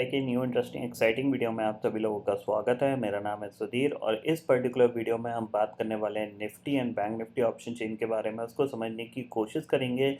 एक ही new interesting exciting video में आप सभी लोगों का स्वागत है। मेरा नाम है सुधीर और इस पर्टिकुलर वीडियो में हम बात करने वाले हैं Nifty and bank Nifty option chain के बारे में। उसको समझने की कोशिश करेंगे,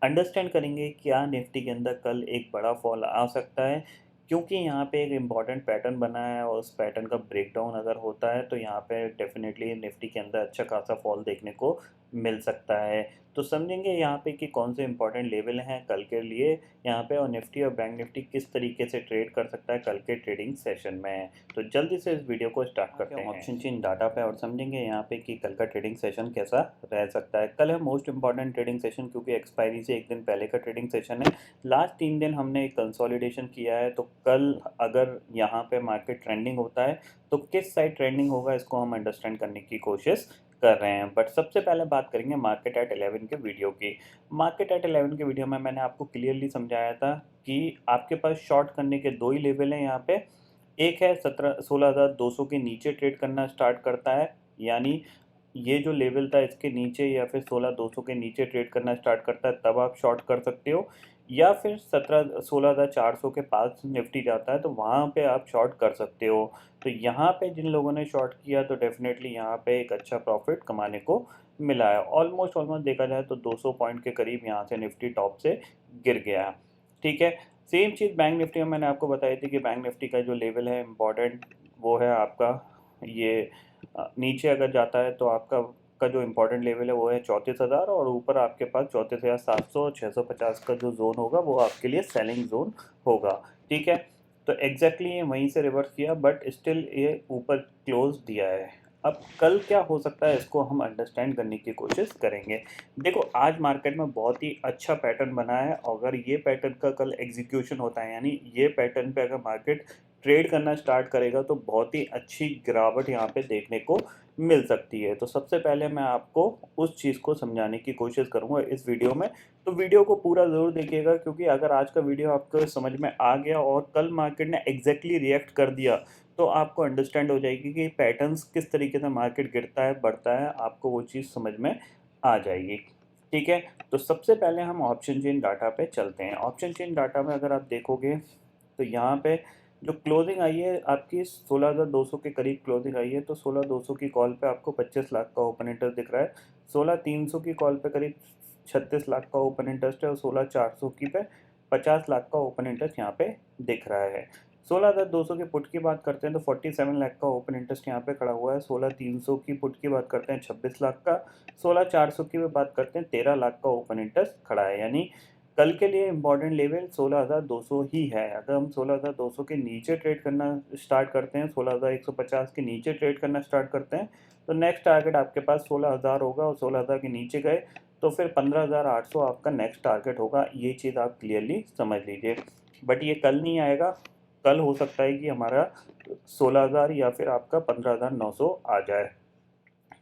अंडरस्टैंड करेंगे क्या निफ्टी के अंदर कल एक बड़ा फॉल आ सकता है, क्योंकि यहाँ पे एक इम्पॉर्टेंट पैटर्न बना है और उस पैटर्न का ब्रेकडाउन अगर होता है तो यहाँ पे डेफिनेटली निफ्टी के अंदर अच्छा खासा फॉल देखने को मिल सकता है। तो समझेंगे यहाँ पे कि कौन से इंपॉर्टेंट लेवल हैं कल के लिए यहाँ पे, और निफ्टी और बैंक निफ्टी किस तरीके से ट्रेड कर सकता है कल के ट्रेडिंग सेशन में। तो जल्दी से इस वीडियो को स्टार्ट करते हैं ऑप्शन चेन डाटा पे और समझेंगे यहाँ पे कि कल का ट्रेडिंग सेशन कैसा रह सकता है। कल है मोस्ट इंपॉर्टेंट ट्रेडिंग सेशन, क्योंकि एक्सपायरी से एक दिन पहले का ट्रेडिंग सेशन है। लास्ट 3 दिन हमने एक कंसोलिडेशन किया है, तो कल अगर यहाँ पे मार्केट ट्रेंडिंग होता है तो किस साइड ट्रेंडिंग होगा इसको हम अंडरस्टैंड करने की कोशिश कर रहे हैं। बट सबसे पहले बात करेंगे मार्केट एट 11 के वीडियो की। मार्केट एट 11 के वीडियो में मैंने आपको क्लियरली समझाया था कि आपके पास शॉर्ट करने के दो ही लेवल हैं यहाँ पे। एक है 16,200 के नीचे ट्रेड करना स्टार्ट करता है, यानी ये जो लेवल था इसके नीचे या फिर 16,200 के नीचे ट्रेड करना स्टार्ट करता है तब आप शॉर्ट कर सकते हो, या फिर 16,400 के पास निफ्टी जाता है तो वहाँ पे आप शॉर्ट कर सकते हो। तो यहाँ पे जिन लोगों ने शॉर्ट किया तो डेफिनेटली यहाँ पे एक अच्छा प्रॉफिट कमाने को मिला है। ऑलमोस्ट देखा जाए तो 200 पॉइंट के करीब यहाँ से निफ्टी टॉप से गिर गया। ठीक है, सेम चीज़ बैंक निफ्टी में मैंने आपको बताई थी कि बैंक निफ्टी का जो लेवल है इम्पॉर्टेंट वो है आपका ये नीचे अगर जाता है तो आपका जो इम्पोर्टेंट लेवल है वो है 34,000, और ऊपर आपके पास 34,700 650 का जो जोन होगा वो आपके लिए सेलिंग जोन होगा। ठीक है, तो एग्जैक्टली ये वहीं से रिवर्स किया बट स्टिल ये ऊपर क्लोज दिया है। अब कल क्या हो सकता है इसको हम अंडरस्टैंड करने की कोशिश करेंगे। देखो, आज मार्केट में बहुत ही अच्छा पैटर्न बना है, अगर ये पैटर्न का कल एग्जीक्यूशन होता है यानी ये पैटर्न पे अगर मार्केट ट्रेड करना स्टार्ट करेगा तो बहुत ही अच्छी गिरावट यहाँ पे देखने को मिल सकती है। तो सबसे पहले मैं आपको उस चीज़ को समझाने की कोशिश करूँगा इस वीडियो में। तो वीडियो को पूरा ज़रूर देखिएगा, क्योंकि अगर आज का वीडियो आपको समझ में आ गया और कल मार्केट ने एग्जैक्टली रिएक्ट कर दिया तो आपको अंडरस्टैंड हो जाएगी कि पैटर्न्स किस तरीके से मार्केट गिरता है बढ़ता है, आपको वो चीज़ समझ में आ जाएगी। ठीक है, तो सबसे पहले हम ऑप्शन चेन डाटा पे चलते हैं। ऑप्शन चेन डाटा में अगर आप देखोगे तो यहाँ पे जो क्लोजिंग आई है आपकी 16,200 के करीब क्लोजिंग आई है, तो 16,200 की कॉल पे आपको 25 लाख का ओपन इंटरेस्ट दिख रहा है। 16,300 की कॉल पे करीब 36 लाख का ओपन इंटरेस्ट है और 16,400 की पे 50 लाख का ओपन इंटरेस्ट यहाँ पे दिख रहा है। 16,200 के पुट की बात करते हैं तो 47 लाख का ओपन इंटरेस्ट यहाँ पे खड़ा हुआ है। 16,300 की पुट की बात करते हैं 26 लाख का। 16,400 की भी बात करते हैं 13 लाख का ओपन इंटरेस्ट खड़ा है, यानी कल के लिए इम्पॉर्टेंट लेवल 16,200 ही है। अगर हम 16,200 के नीचे ट्रेड करना स्टार्ट करते हैं, 16,150 के नीचे ट्रेड करना स्टार्ट करते हैं तो नेक्स्ट टारगेट आपके पास 16,000 होगा, और 16,000 के नीचे गए तो फिर 15,800 आपका नेक्स्ट टारगेट होगा। ये चीज़ आप क्लियरली समझ लीजिए। बट ये कल नहीं आएगा, कल हो सकता है कि हमारा 16,000 या फिर आपका 15,900 आ जाए।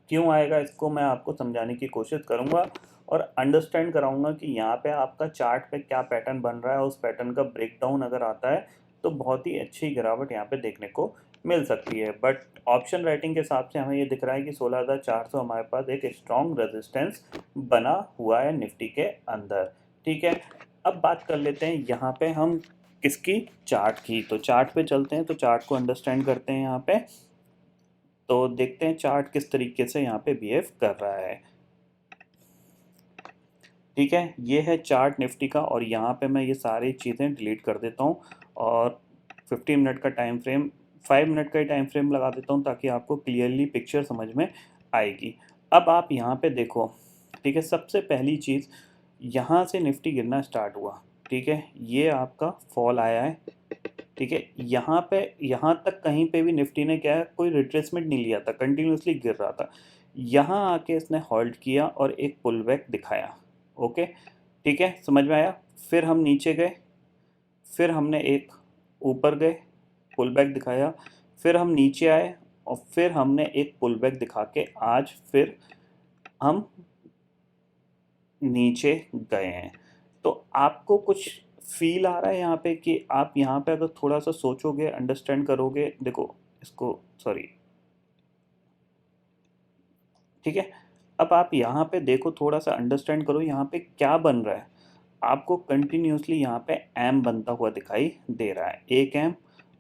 क्यों आएगा इसको मैं आपको समझाने की कोशिश करूँगा और अंडरस्टैंड कराऊंगा कि यहाँ पे आपका चार्ट पे क्या पैटर्न बन रहा है। उस पैटर्न का ब्रेकडाउन अगर आता है तो बहुत ही अच्छी गिरावट यहाँ पे देखने को मिल सकती है। बट ऑप्शन राइटिंग के हिसाब से हमें ये दिख रहा है कि 16,400 हमारे पास एक स्ट्रॉन्ग रेजिस्टेंस बना हुआ है निफ्टी के अंदर। ठीक है, अब बात कर लेते हैं यहाँ पे हम किसकी, चार्ट की। तो चार्ट पे चलते हैं, तो चार्ट को अंडरस्टैंड करते हैं यहाँ पे। तो देखते हैं चार्ट किस तरीके से यहाँ पे बिहेव कर रहा है। ठीक है, ये है चार्ट निफ्टी का, और यहाँ पे मैं ये सारी चीज़ें डिलीट कर देता हूँ और 15 मिनट का टाइम फ्रेम, 5 मिनट का ही टाइम फ्रेम लगा देता हूँ ताकि आपको क्लियरली पिक्चर समझ में आएगी। अब आप यहाँ पे देखो, ठीक है, सबसे पहली चीज़ यहाँ से निफ्टी गिरना स्टार्ट हुआ। ठीक है, ये आपका फॉल आया है। ठीक है, यहाँ पे यहाँ तक कहीं पे भी निफ्टी ने क्या है, कोई रिट्रेसमेंट नहीं लिया था, कंटिन्यूसली गिर रहा था। यहाँ आके इसने होल्ड किया और एक पुल बैक दिखाया। ओके, ठीक है, समझ में आया। फिर हम नीचे गए, फिर हमने एक ऊपर गए, पुल बैक दिखाया, फिर हम नीचे आए और फिर हमने एक पुल बैक दिखा के आज फिर हम नीचे गए हैं। तो आपको कुछ फील आ रहा है यहाँ पे कि आप यहाँ पे अगर थोड़ा सा सोचोगे, अंडरस्टैंड करोगे, देखो इसको, सॉरी, ठीक है, अब आप यहाँ पे देखो, थोड़ा सा अंडरस्टैंड करो यहाँ पे क्या बन रहा है। आपको कंटिन्यूसली यहाँ पे एम बनता हुआ दिखाई दे रहा है, एक एम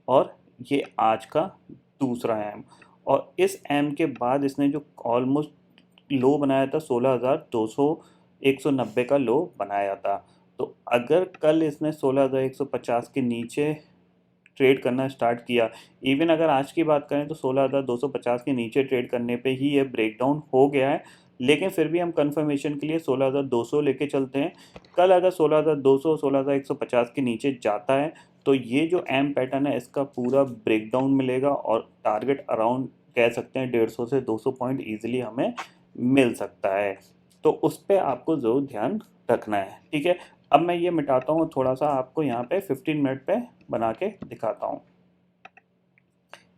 और ये आज का दूसरा एम, और इस एम के बाद इसने जो ऑलमोस्ट लो बनाया था 16,200 190 का लो बनाया था। तो अगर कल इसने 16,150 के नीचे ट्रेड करना स्टार्ट किया, इवन अगर आज की बात करें तो 16,250 के नीचे ट्रेड करने पे ही ये ब्रेकडाउन हो गया है, लेकिन फिर भी हम कंफर्मेशन के लिए 16,200 लेके चलते हैं। कल अगर 16,200 16,150 के नीचे जाता है तो ये जो एम पैटर्न है इसका पूरा ब्रेकडाउन मिलेगा और टारगेट अराउंड कह सकते हैं 150 से 200 पॉइंट ईजिली हमें मिल सकता है। तो उस पर आपको ज़रूर ध्यान रखना है, ठीक है। अब मैं ये मिटाता हूँ थोड़ा सा, आपको यहाँ पे 15 मिनट पे बना के दिखाता हूँ।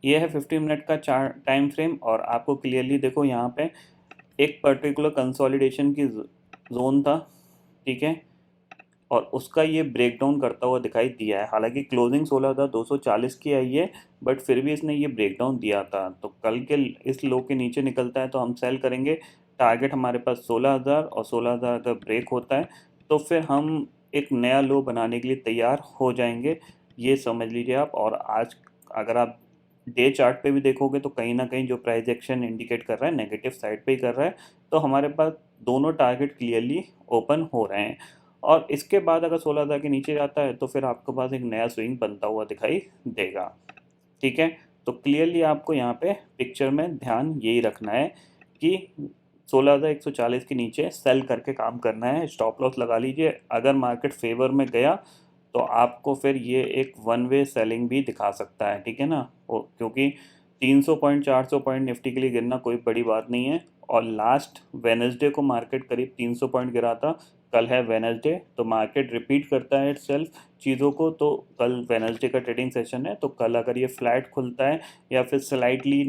ये है 15 मिनट का चार्ट टाइम फ्रेम, और आपको क्लियरली देखो यहाँ पे एक पर्टिकुलर कंसोलिडेशन की जोन था, ठीक है, और उसका ये ब्रेकडाउन करता हुआ दिखाई दिया है। हालांकि क्लोजिंग 16,240 की आई है, बट फिर भी इसने ये ब्रेकडाउन दिया था। तो कल के इस लो के नीचे निकलता है तो हम सेल करेंगे। टारगेट हमारे पास 16,000, और 16,000 अगर ब्रेक होता है तो फिर हम एक नया लो बनाने के लिए तैयार हो जाएंगे, ये समझ लीजिए आप। और आज अगर आप डे चार्ट पे भी देखोगे तो कहीं ना कहीं जो प्राइस एक्शन इंडिकेट कर रहा है नेगेटिव साइड पे ही कर रहा है। तो हमारे पास दोनों टारगेट क्लियरली ओपन हो रहे हैं, और इसके बाद अगर 16,000 के नीचे जाता है तो फिर आपके पास एक नया स्विंग बनता हुआ दिखाई देगा, ठीक है। तो क्लियरली आपको यहाँ पे पिक्चर में ध्यान यही रखना है कि 16,140 के नीचे सेल करके काम करना है। स्टॉप लॉस लगा लीजिए, अगर मार्केट फेवर में गया तो आपको फिर ये एक वन वे सेलिंग भी दिखा सकता है, ठीक है ना। क्योंकि 300 पॉइंट 400 पॉइंट निफ्टी के लिए गिरना कोई बड़ी बात नहीं है, और लास्ट वेनसडे को मार्केट करीब 300 पॉइंट गिरा था। कल है वेनसडे, तो मार्केट रिपीट करता है इटसेल्फ चीज़ों को। तो कल वेनसडे का ट्रेडिंग सेशन है, तो कल अगर ये फ्लैट खुलता है या फिर स्लाइटली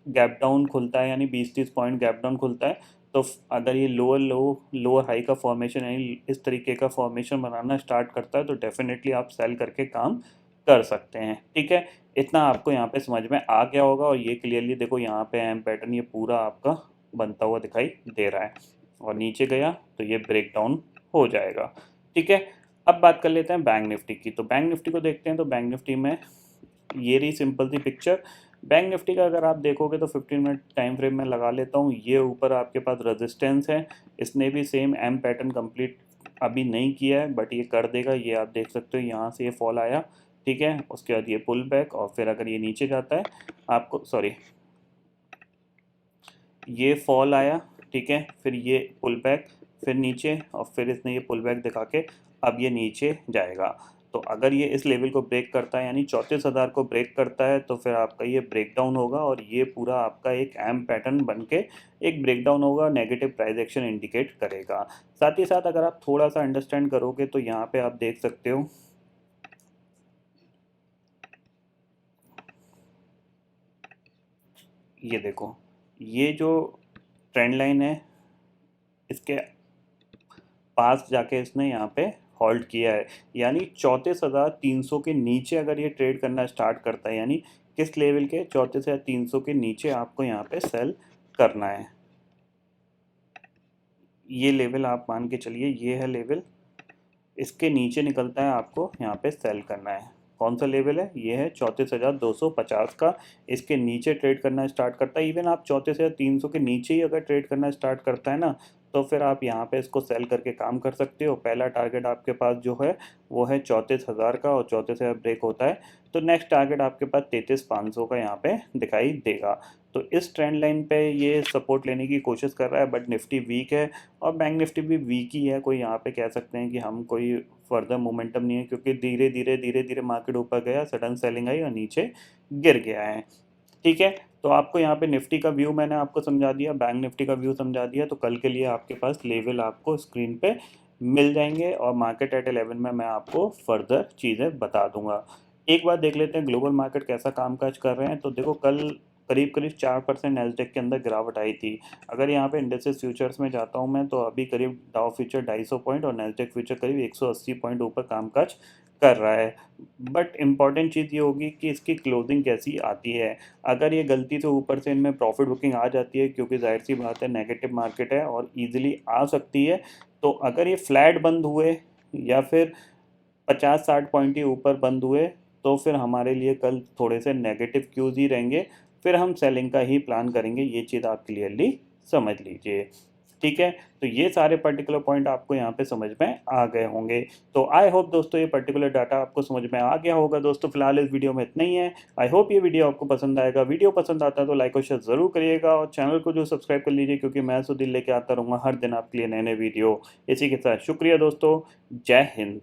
गैप डाउन खुलता है, यानी 20-30 पॉइंट गैप डाउन खुलता है, तो अगर ये लोअर हाई का फॉर्मेशन यानी इस तरीके का फॉर्मेशन बनाना स्टार्ट करता है तो डेफिनेटली आप सेल करके काम कर सकते हैं, ठीक है। इतना आपको यहाँ पे समझ में आ गया होगा, और ये क्लियरली देखो यहाँ पे एम पैटर्न ये पूरा आपका बनता हुआ दिखाई दे रहा है, और नीचे गया तो ये ब्रेक डाउन हो जाएगा, ठीक है। अब बात कर लेते हैं बैंक निफ्टी की। तो बैंक निफ्टी को देखते हैं, तो बैंक निफ्टी में ये रही सिंपल सी पिक्चर। बैंक निफ्टी का अगर आप देखोगे तो 15 मिनट टाइम फ्रेम में लगा लेता हूँ, ये ऊपर आपके पास रेजिस्टेंस है। इसने भी सेम एम पैटर्न कंप्लीट अभी नहीं किया है, बट ये कर देगा, ये आप देख सकते हो। यहाँ से ये फॉल आया, ठीक है, उसके बाद ये पुल बैक, और फिर अगर ये नीचे जाता है आपको सॉरी ये फॉल आया, ठीक है, फिर ये पुल बैक, फिर नीचे, और फिर इसने ये पुल बैक दिखा के अब ये नीचे जाएगा। तो अगर ये इस लेवल को ब्रेक करता है यानी 34,000 को ब्रेक करता है तो फिर आपका ये ब्रेक डाउन होगा, और ये पूरा आपका एक एम पैटर्न बन के एक ब्रेक डाउन होगा, नेगेटिव प्राइस एक्शन इंडिकेट करेगा। साथ ही साथ अगर आप थोड़ा सा अंडरस्टैंड करोगे तो यहाँ पे आप देख सकते हो, ये देखो, ये जो ट्रेंड लाइन है इसके पास जाके इसने यहाँ पे होल्ड किया है, यानी 34,300 के नीचे अगर ये ट्रेड करना स्टार्ट करता है, यानी किस लेवल के 34,300 के नीचे आपको यहाँ पे सेल करना है। ये लेवल आप मान के चलिए, ये है लेवल, इसके नीचे निकलता है आपको यहाँ पे सेल करना है। कौन सा लेवल है? ये है 34,250 का। इसके नीचे ट्रेड करना स्टार्ट करता है, इवन आप 34,300 के नीचे ही अगर ट्रेड करना स्टार्ट करता है ना, तो फिर आप यहाँ पे इसको सेल करके काम कर सकते हो। पहला टारगेट आपके पास जो है वो है 34,000 का, और 34,000 ब्रेक होता है तो नेक्स्ट टारगेट आपके पास 33,500 का यहाँ पे दिखाई देगा। तो इस ट्रेंड लाइन पे ये सपोर्ट लेने की कोशिश कर रहा है, बट निफ्टी वीक है, और बैंक निफ्टी भी वीक ही है। कोई यहाँ पे कह सकते हैं कि हम कोई फर्दर मोमेंटम नहीं है, क्योंकि धीरे धीरे मार्केट ऊपर गया, सडन सेलिंग आई और नीचे गिर गया है, ठीक है। तो आपको यहाँ पे निफ्टी का व्यू मैंने आपको समझा दिया, बैंक निफ्टी का व्यू समझा दिया। तो कल के लिए आपके पास लेवल आपको स्क्रीन पे मिल जाएंगे, और मार्केट एट 11 में मैं आपको फर्दर चीज़ें बता दूंगा। एक बार देख लेते हैं ग्लोबल मार्केट कैसा कामकाज कर रहे हैं। तो देखो, कल करीब करीब 4% नैस्डैक के अंदर गिरावट आई थी। अगर यहाँ पे इंडेक्सेस फ्यूचर्स में जाता हूँ मैं, तो अभी करीब डाउ फ्यूचर 250 पॉइंट और नैस्डैक फ्यूचर करीब 180 पॉइंट ऊपर कामकाज कर रहा है। बट इम्पॉर्टेंट चीज़ ये होगी कि इसकी क्लोजिंग कैसी आती है। अगर ये गलती से ऊपर से इनमें प्रॉफिट बुकिंग आ जाती है, क्योंकि जाहिर सी बात है नेगेटिव मार्केट है और ईजिली आ सकती है, तो अगर ये फ्लैट बंद हुए या फिर 50-60 पॉइंट ही ऊपर बंद हुए तो फिर हमारे लिए कल थोड़े से नेगेटिव क्यूज ही रहेंगे, फिर हम सेलिंग का ही प्लान करेंगे। ये चीज़ आप क्लियरली समझ लीजिए। ठीक है, तो ये सारे पर्टिकुलर पॉइंट आपको यहाँ पे समझ में आ गए होंगे। तो आई होप दोस्तों ये पर्टिकुलर डाटा आपको समझ में आ गया होगा। दोस्तों फिलहाल इस वीडियो में इतना ही है। आई होप ये वीडियो आपको पसंद आएगा। वीडियो पसंद आता है तो लाइक और शेयर ज़रूर करिएगा और चैनल को जो सब्सक्राइब कर लीजिए, क्योंकि मैं सुधीर लेके आता रहूँगा हर दिन आपके लिए नए नए वीडियो। इसी के साथ शुक्रिया दोस्तों, जय हिंद।